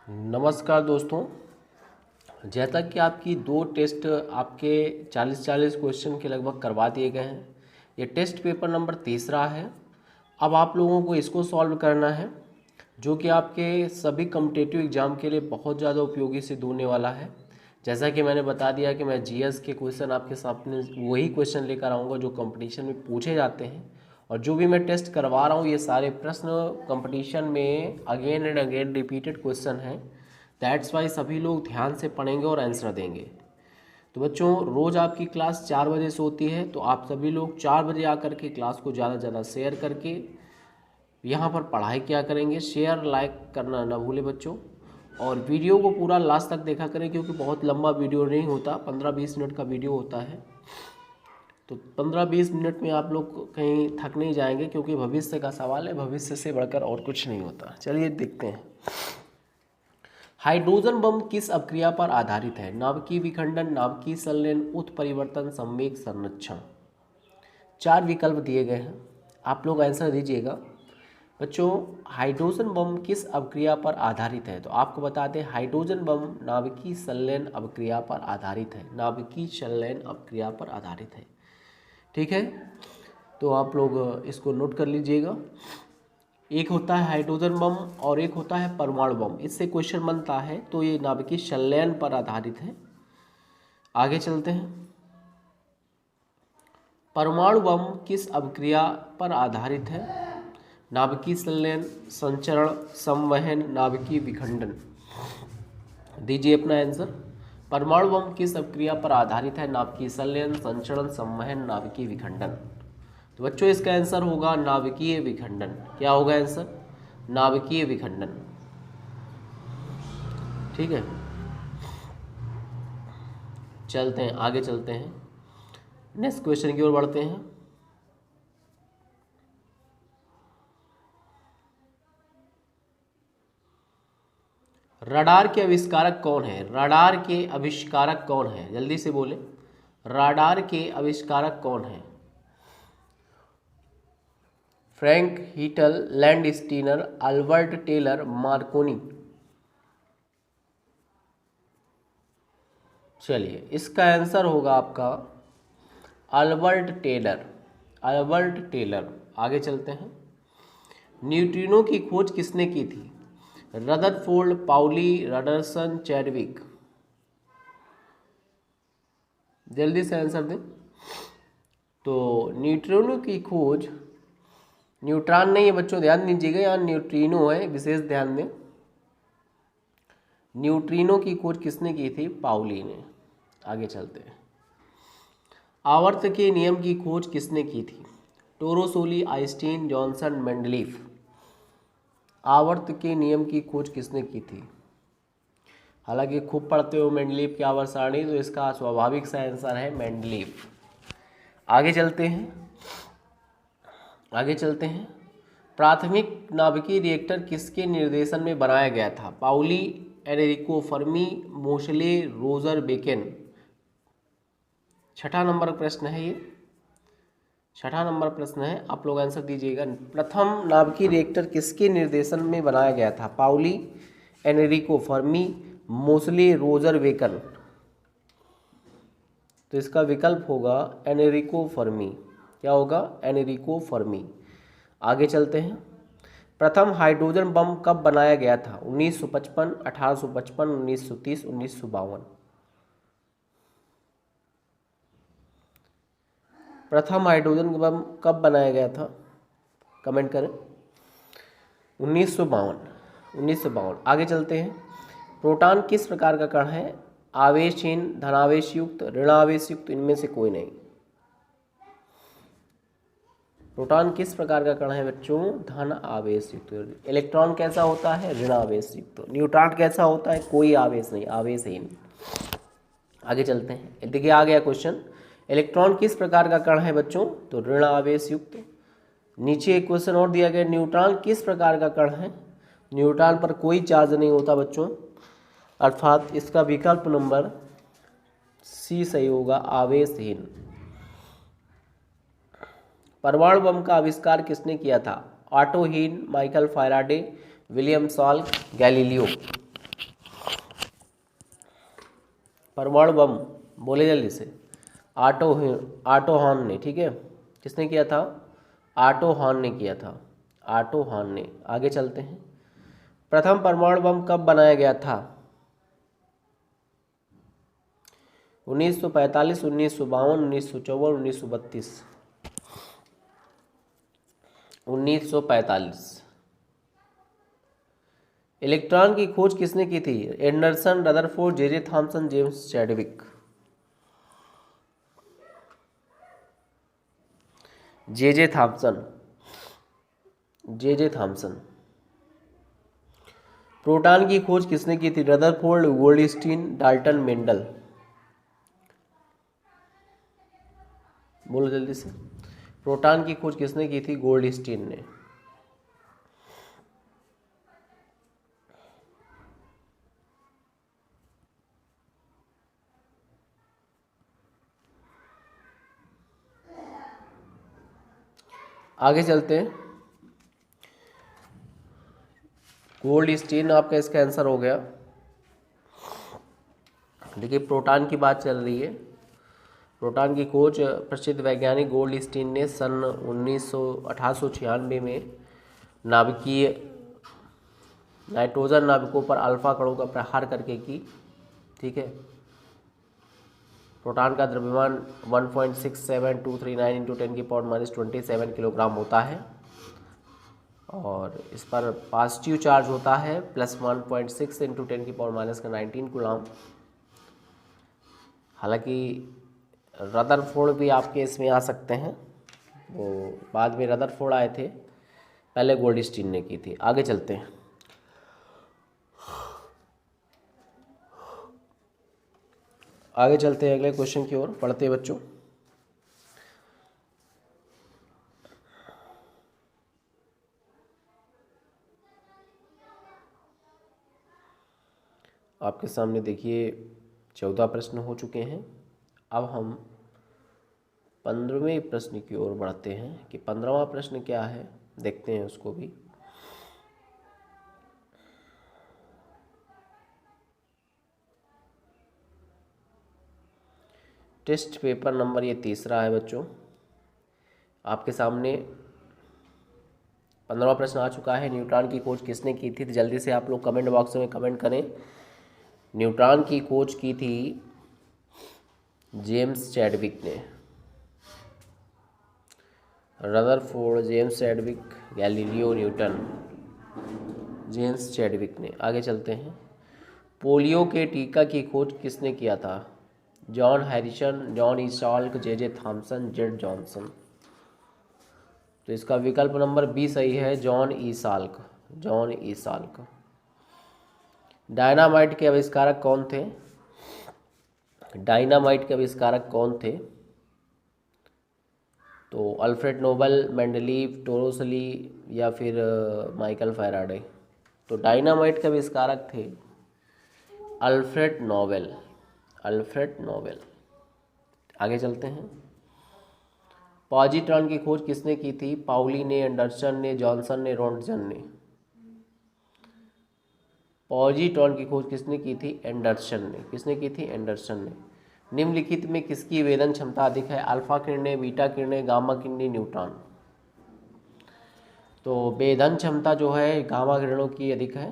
नमस्कार दोस्तों। जैसा कि आपकी दो टेस्ट आपके 40 क्वेश्चन के लगभग करवा दिए गए हैं। ये टेस्ट पेपर नंबर तीसरा है। अब आप लोगों को इसको सॉल्व करना है, जो कि आपके सभी कॉम्पिटिटिव एग्जाम के लिए बहुत ज़्यादा उपयोगी सिद्ध होने वाला है। जैसा कि मैंने बता दिया कि मैं जीएस के क्वेश्चन आपके सामने वही क्वेश्चन लेकर आऊँगा जो कंपटीशन में पूछे जाते हैं, और जो भी मैं टेस्ट करवा रहा हूँ ये सारे प्रश्न कंपटीशन में again and again repeated question हैं। दैट्स वाई सभी लोग ध्यान से पढ़ेंगे और आंसर देंगे। तो बच्चों, रोज़ आपकी क्लास 4 बजे से होती है, तो आप सभी लोग 4 बजे आकर के क्लास को ज़्यादा से ज़्यादा शेयर करके यहाँ पर पढ़ाई क्या करेंगे। शेयर लाइक करना ना भूलें बच्चों, और वीडियो को पूरा लास्ट तक देखा करें, क्योंकि बहुत लंबा वीडियो नहीं होता, 15-20 मिनट का वीडियो होता है। तो 15-20 मिनट में आप लोग कहीं थक नहीं जाएंगे, क्योंकि भविष्य का सवाल है, भविष्य से बढ़कर और कुछ नहीं होता। चलिए देखते हैं। हाइड्रोजन बम किस अभिक्रिया पर आधारित है? नाभिकीय विखंडन, नाभिकीय संलयन, उत्परिवर्तन, संवेग संरक्षण। 4 विकल्प दिए गए हैं, आप लोग आंसर दीजिएगा। बच्चों, हाइड्रोजन बम किस अभिक्रिया पर आधारित है? तो आपको बता दें, हाइड्रोजन बम नाभिकीय संलयन अभिक्रिया पर आधारित है। नाभिकीय संलयन अभिक्रिया पर आधारित है। ठीक है, तो आप लोग इसको नोट कर लीजिएगा। एक होता है हाइड्रोजन बम और एक होता है परमाणु बम। इससे क्वेश्चन बनता है, तो ये नाभिकीय संलयन पर आधारित है। आगे चलते हैं। परमाणु बम किस अभिक्रिया पर आधारित है? नाभिकीय संलयन, संचरण, संवहन, नाभिकीय विखंडन। दीजिए अपना आंसर। परमाणु बम किस अभिक्रिया पर आधारित है? नाभिकीय संलयन, संचरण, संवहन, नाभिकीय विखंडन। तो बच्चों, इसका आंसर होगा नाभिकीय विखंडन। क्या होगा आंसर? नाभिकीय विखंडन। ठीक है, चलते हैं, आगे चलते हैं, नेक्स्ट क्वेश्चन की ओर बढ़ते हैं। रडार के आविष्कारक कौन है? रडार के आविष्कारक कौन है? जल्दी से बोले, रडार के आविष्कारक कौन है? Frank Whittle, Landsteiner, Albert Taylor, Marconi. चलिए, इसका आंसर होगा आपका अल्बर्ट टेलर। Albert Taylor. आगे चलते हैं। न्यूट्रिनो की खोज किसने की थी? Rutherford, Pauli, Rutherson, Chadwick. जल्दी से आंसर दें। तो न्यूट्रिनो की खोज, न्यूट्रॉन नहीं है बच्चों, ध्यान दीजिएगा, यहाँ न्यूट्रिनो है, विशेष ध्यान दें। न्यूट्रिनो की खोज किसने की थी? पाउली ने। आगे चलते हैं। आवर्त के नियम की खोज किसने की थी? टोरोसोली, आइंस्टीन, जॉनसन, मेंडलीफ। आवर्त के नियम की खोज किसने की थी? हालांकि खूब पढ़ते हो मेंडलीफ की आवर्त सारणी, तो इसका स्वाभाविक सा आंसर है मेंडलीफ। आगे चलते हैं, आगे चलते हैं। प्राथमिक नाभिकीय रिएक्टर किसके निर्देशन में बनाया गया था? Pauli, Enrico Fermi, Moseley, Roger Bacon. छठा नंबर प्रश्न है ये, छठा नंबर प्रश्न है, आप लोग आंसर दीजिएगा। प्रथम नाभिकीय रिएक्टर किसके निर्देशन में बनाया गया था? Pauli, Enrico Fermi, Moseley, Roger Bacon. तो इसका विकल्प होगा एनरिको फर्मी। क्या होगा? Enrico Fermi. आगे चलते हैं। प्रथम हाइड्रोजन बम कब बनाया गया था? 1955, 1855, 1930, 1952। प्रथम हाइड्रोजन बम कब बनाया गया था? कमेंट करें। 1952। आगे चलते हैं। प्रोटॉन किस प्रकार का कण है? आवेशहीन, धनावेश युक्त, ऋणावेश युक्त, इनमें से कोई नहीं। प्रोटॉन किस प्रकार का कण है बच्चों? धन आवेश युक्त। इलेक्ट्रॉन कैसा होता है? ऋणावेश युक्त। न्यूट्रॉन कैसा होता है? कोई आवेश नहीं, आवेशहीन। आगे चलते हैं, देखिए आ गया क्वेश्चन। इलेक्ट्रॉन किस प्रकार का कण है बच्चों? तो ऋण आवेश युक्त। नीचे एक क्वेश्चन और दिया गया, न्यूट्रॉन किस प्रकार का कण है? न्यूट्रॉन पर कोई चार्ज नहीं होता बच्चों, अर्थात इसका विकल्प नंबर सी सही होगा, आवेशहीन। परमाणु बम का आविष्कार किसने किया था? ऑटो हीन, Michael Faraday, William Salk, Galileo. परमाणु बम, बोले जल्दी से। आटो हॉर्न ने, ठीक है, किसने किया था? आटो हॉर्न ने किया था, आटो हॉर्न ने। आगे चलते हैं। प्रथम परमाणु बम कब बनाया गया था? 1945, 1952, 1954, 1932। 1945। इलेक्ट्रॉन की खोज किसने की थी? Anderson, Rutherford, J Thomson, James Chadwick. J Thomson, J Thomson. Proton की खोज किसने की थी? Rutherford, Goldstein, Dalton, Mendel. बोलो जल्दी से। प्रोटॉन की खोज किसने की थी? गोल्डस्टीन ने। आगे चलते हैं। गोल्डस्टीन आपका इसका आंसर हो गया। देखिए प्रोटॉन की बात चल रही है। प्रोटॉन की खोज प्रसिद्ध वैज्ञानिक गोल्डस्टीन ने सन 1896 में नाभिकीय नाइट्रोजन नाभिकों पर अल्फा कणों का प्रहार करके की, ठीक है। प्रोटॉन का द्रव्यमान 1.67239 इंटू 10⁻27 किलोग्राम होता है और इस पर पॉजिटिव चार्ज होता है +1.6 इंटू 10⁻19 कूलम। हालांकि रदरफोर्ड भी आपके इसमें आ सकते हैं, वो बाद में रदरफोर्ड आए थे, पहले गोल्डस्टीन ने की थी। आगे चलते हैं। आगे चलते हैं अगले क्वेश्चन की ओर, पढ़ते हैं बच्चों। आपके सामने देखिए 14 प्रश्न हो चुके हैं। अब हम 15वें प्रश्न की ओर बढ़ते हैं कि 15वां प्रश्न क्या है, देखते हैं उसको भी। टेस्ट पेपर नंबर ये तीसरा है बच्चों। आपके सामने 15वां प्रश्न आ चुका है। न्यूट्रॉन की खोज किसने की थी? तो जल्दी से आप लोग कमेंट बॉक्स में कमेंट करें। न्यूट्रॉन की खोज की थी जेम्स चैडविक ने। Rutherford, James Chadwick, Galileo, Newton. James Chadwick ने। आगे चलते हैं। पोलियो के टीका की खोज किसने किया था? John Harrison, John E Salk, J Thomson, Z Johnson. तो इसका विकल्प नंबर बी सही है, John E Salk, John E Salk. Dynamite के आविष्कारक कौन थे? डायनामाइट के आविष्कारक कौन थे? तो अल्फ्रेड नोबल, मेंडलीव, टोरोसली या फिर माइकल फैराडे। तो डायनामाइट के आविष्कारक थे अल्फ्रेड नोबेल, अल्फ्रेड नोबेल। आगे चलते हैं। पॉजिट्रॉन की खोज किसने की थी? पाउली ने, एंडरसन ने, जॉनसन ने, रोंटजन ने। पॉजिट्रॉन की खोज किसने की थी? एंडरसन ने। किसने की थी? एंडरसन ने। निम्नलिखित में किसकी वेदन क्षमता अधिक है? अल्फा किरणें, बीटा किरणें, गामा किरणें, न्यूट्रॉन। तो वेदन क्षमता जो है गामा किरणों की अधिक है,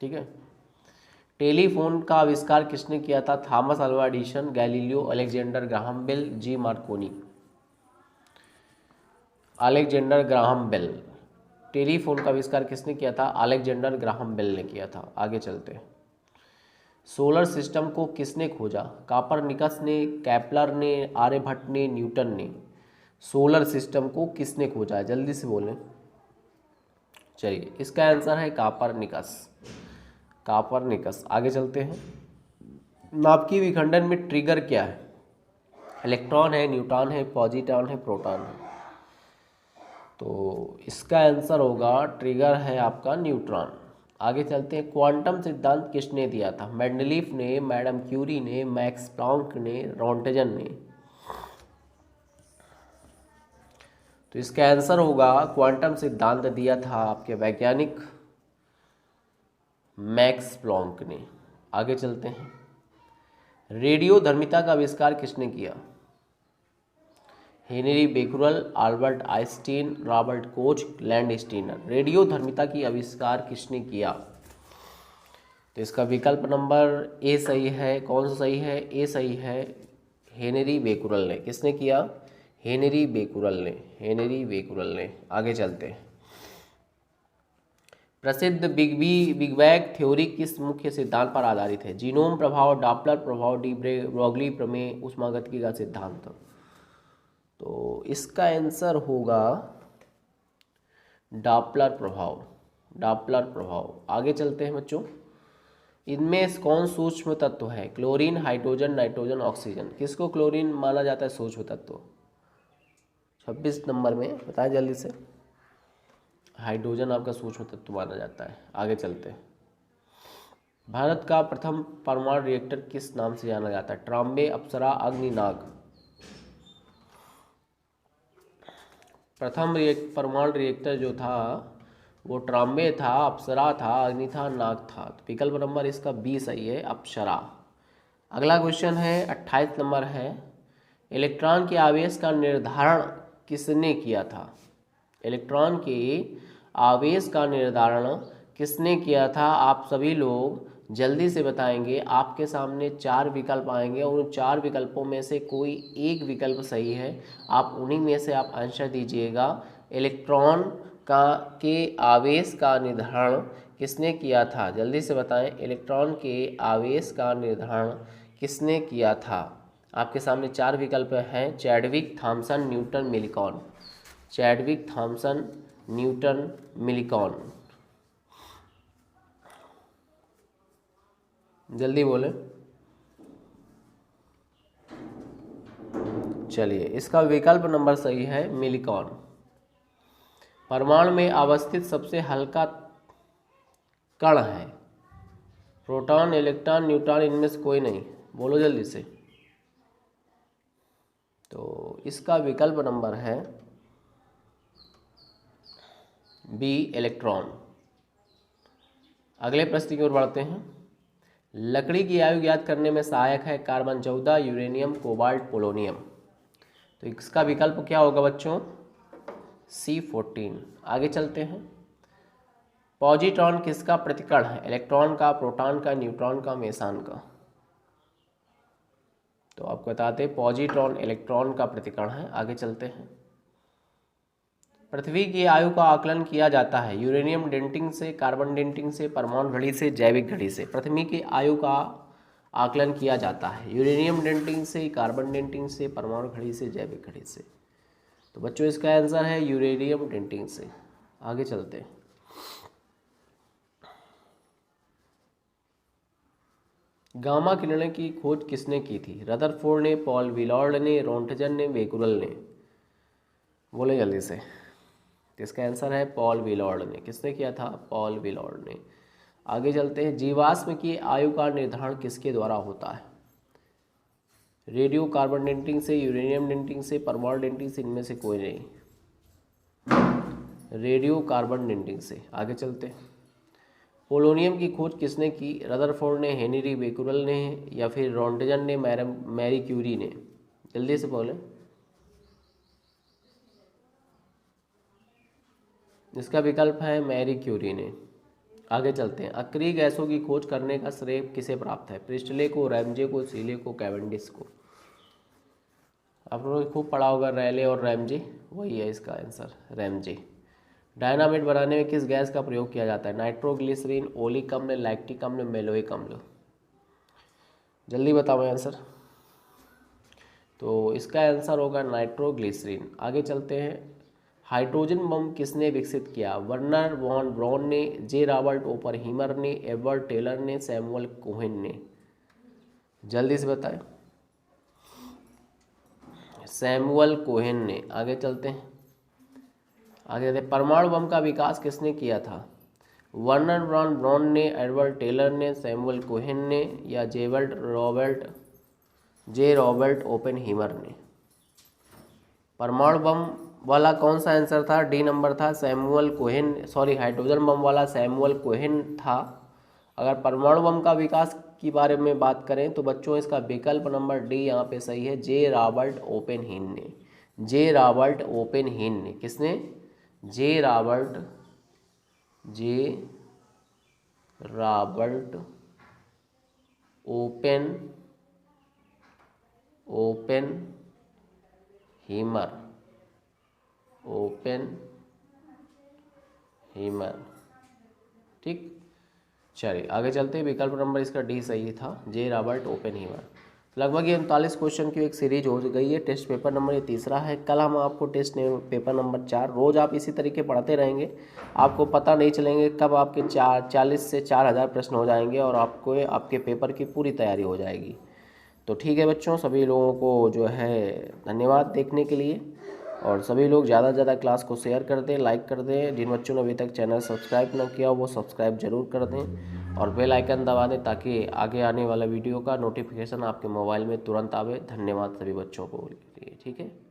ठीक है। टेलीफोन का आविष्कार किसने किया था? Thomas Alva Edison, Galileo, Alexander Graham Bell, G Marconi. Alexander Graham Bell. Telephone का आविष्कार किसने किया था? अलेक्जेंडर ग्राहम बेल ने किया था। आगे चलते हैं। सोलर सिस्टम को किसने खोजा? कापरनिकस ने, कैपलर ने, आर्यभट्ट ने, न्यूटन ने। सोलर सिस्टम को किसने खोजा है? जल्दी से बोलें। चलिए इसका आंसर है कापरनिकस, कापरनिकस। आगे चलते हैं। नाभिकीय विखंडन में ट्रिगर क्या है? इलेक्ट्रॉन है, न्यूट्रॉन है, पॉजिट्रॉन है, प्रोटॉन है। तो इसका आंसर होगा, ट्रिगर है आपका न्यूट्रॉन। आगे चलते हैं। क्वांटम सिद्धांत किसने दिया था? मेंडलीफ ने, मैडम क्यूरी ने, मैक्स प्लैंक ने, रोंटजन ने। तो इसका आंसर होगा, क्वांटम सिद्धांत दिया था आपके वैज्ञानिक मैक्स प्लैंक ने। आगे चलते हैं। रेडियोधर्मिता का आविष्कार किसने किया? Henri Becquerel, Albert Einstein, Robert Koch, Landsteiner. रेडियोधर्मिता की आविष्कार किसने किया? तो इसका विकल्प नंबर ए सही है। कौन सा सही है? ए सही है, हेनरी बेकुरल ने। किसने किया? हेनरी बेकुरल ने। हेनरी बेकुरल ने। आगे चलते हैं। प्रसिद्ध बिग बैंग थ्योरी किस मुख्य सिद्धांत पर आधारित है? जीनोम प्रभाव, डॉपलर प्रभाव, डी ब्रोगली प्रमेय, ऊष्मागतिकी का सिद्धांत। तो इसका आंसर होगा डॉपलर प्रभाव। डॉपलर प्रभाव। आगे चलते हैं बच्चों। इनमें कौन सूक्ष्म तत्व है? Chlorine, hydrogen, nitrogen, oxygen. किसको क्लोरीन माना जाता है सूक्ष्म तत्व? 26 नंबर में बताएं जल्दी से। हाइड्रोजन आपका सूक्ष्म तत्व माना जाता है। आगे चलते हैं। भारत का प्रथम परमाणु रिएक्टर किस नाम से जाना जाता है? ट्रांबे, अप्सरा, अग्नि, नाग। प्रथम परमाणु रिएक्टर जो था वो ट्रांबे था, अप्सरा था, अग्नि था, नाग था। तो विकल्प नंबर इसका बी सही है, अप्सरा। अगला क्वेश्चन है 28 नंबर है। इलेक्ट्रॉन के आवेश का निर्धारण किसने किया था? इलेक्ट्रॉन के आवेश का निर्धारण किसने किया था? आप सभी लोग जल्दी से बताएंगे। आपके सामने 4 विकल्प आएंगे और उन 4 विकल्पों में से कोई एक विकल्प सही है। आप उन्हीं में से आप आंसर दीजिएगा। इलेक्ट्रॉन के आवेश का निर्धारण किसने किया था? जल्दी से बताएं। इलेक्ट्रॉन के आवेश का निर्धारण किसने किया था? आपके सामने 4 विकल्प हैं। Chadwick, Thomson, Newton, Millikan. Chadwick, Thomson, Newton, Millikan. जल्दी बोले। चलिए, इसका विकल्प नंबर सही है, मिलिकॉन। परमाणु में अवस्थित सबसे हल्का कण है? Proton, electron, neutron. इनमें से कोई नहीं। बोलो जल्दी से। तो इसका विकल्प नंबर है बी, इलेक्ट्रॉन। अगले प्रश्न की ओर बढ़ते हैं। लकड़ी की आयु ज्ञात करने में सहायक है? Carbon 14, uranium, cobalt, polonium. तो इसका विकल्प क्या होगा बच्चों? C14। आगे चलते हैं। पॉजिट्रॉन किसका प्रतिकण है? इलेक्ट्रॉन का, प्रोटॉन का, न्यूट्रॉन का, मेसान का। तो आपको बताते हैं पॉजिट्रॉन इलेक्ट्रॉन का प्रतिकण है। आगे चलते हैं। पृथ्वी की आयु का आकलन किया जाता है? यूरेनियम डेटिंग से, कार्बन डेटिंग से, परमाणु घड़ी से, जैविक घड़ी से। पृथ्वी की आयु का आकलन किया जाता है यूरेनियम डेटिंग से, कार्बन डेटिंग से, परमाणु घड़ी से, जैविक घड़ी से। तो बच्चों इसका आंसर है यूरेनियम डेटिंग से। आगे चलते हैं। गामा किरणें की खोज किसने की थी? रदरफोर्ड ने, पॉल विलॉर्ड ने, रोंटगन ने, बेकुरल ने। बोले जल्दी से। इसका आंसर है पॉल विलॉर्ड ने। किसने किया था? पॉल विलॉर्ड ने। आगे चलते हैं। जीवाश्म की आयु का निर्धारण किसके द्वारा होता है? रेडियो कार्बन डेटिंग से, यूरेनियम डेटिंग से, परमाणु डेटिंग से। इनमें से कोई नहीं। रेडियो कार्बन डेटिंग से। आगे चलते हैं। पोलोनियम की खोज किसने की? रदरफोर्ड ने, हेनरी बेकुरल ने, या फिर रोंटगन ने, मैरी क्यूरी ने। जल्दी से बोले। इसका विकल्प है मैरी क्यूरी ने। आगे चलते हैं। अक्रिय गैसों की खोज करने का श्रेय किसे प्राप्त है? प्रिस्टले को, रैमजे को, सीले को, कैवेंडिश को। आप लोगों ने खूब पढ़ा होगा रैले और रैमजे, वही है इसका आंसर, रैमजे। डायनामाइट बनाने में किस गैस का प्रयोग किया जाता है? नाइट्रोग्लिसरीन, ओलिक अम्ल, लैक्टिक अम्ल, मेलोइक अम्ल। जल्दी बताओ आंसर। तो इसका आंसर होगा नाइट्रोग्लिसरीन। आगे चलते हैं। हाइड्रोजन बम किसने विकसित किया? वर्नर वॉन ब्राउन ने, जे रॉबर्ट ओपनहीमर ने, एडवर्ड टेलर ने, सैमुअल कोहेन ने। जल्दी से बताएं। सैमुअल कोहेन ने। आगे चलते हैं। आगे परमाणु बम का विकास किसने किया था? वर्नर वॉन ब्राउन ने, एडवर्ड टेलर ने, सैमुअल कोहेन ने, या जे रॉबर्ट ओपनहीमर ने। परमाणु बम वाला कौन सा आंसर था? डी नंबर था, Samuel Cohen. Sorry, hydrogen bomb वाला सैमुअल कोहेन था। अगर परमाणु बम का विकास के बारे में बात करें तो बच्चों इसका विकल्प नंबर डी यहाँ पे सही है। जे रॉबर्ट ओपेनहीन ने, जे रॉबर्ट ओपेनहीन ने, किसने? जे रॉबर्ट ओपेनहीमर। ठीक, चलिए आगे चलते हैं। विकल्प नंबर इसका डी सही था, जे रॉबर्ट ओपेनहीमर। लगभग ये 39 क्वेश्चन की एक सीरीज हो गई है। टेस्ट पेपर नंबर ये तीसरा है। कल हम आपको टेस्ट पेपर नंबर 4, रोज़ आप इसी तरीके पढ़ते रहेंगे, आपको पता नहीं चलेंगे कब आपके 40 से 4000 प्रश्न हो जाएंगे और आपको आपके पेपर की पूरी तैयारी हो जाएगी। तो ठीक है बच्चों, सभी लोगों को जो है धन्यवाद देखने के लिए, और सभी लोग ज़्यादा से ज़्यादा क्लास को शेयर कर दें, लाइक कर दें। जिन बच्चों ने अभी तक चैनल सब्सक्राइब न किया वो सब्सक्राइब जरूर कर दें और बेल आइकन दबा दें ताकि आगे आने वाला वीडियो का नोटिफिकेशन आपके मोबाइल में तुरंत आवे। धन्यवाद सभी बच्चों को लिए, ठीक है।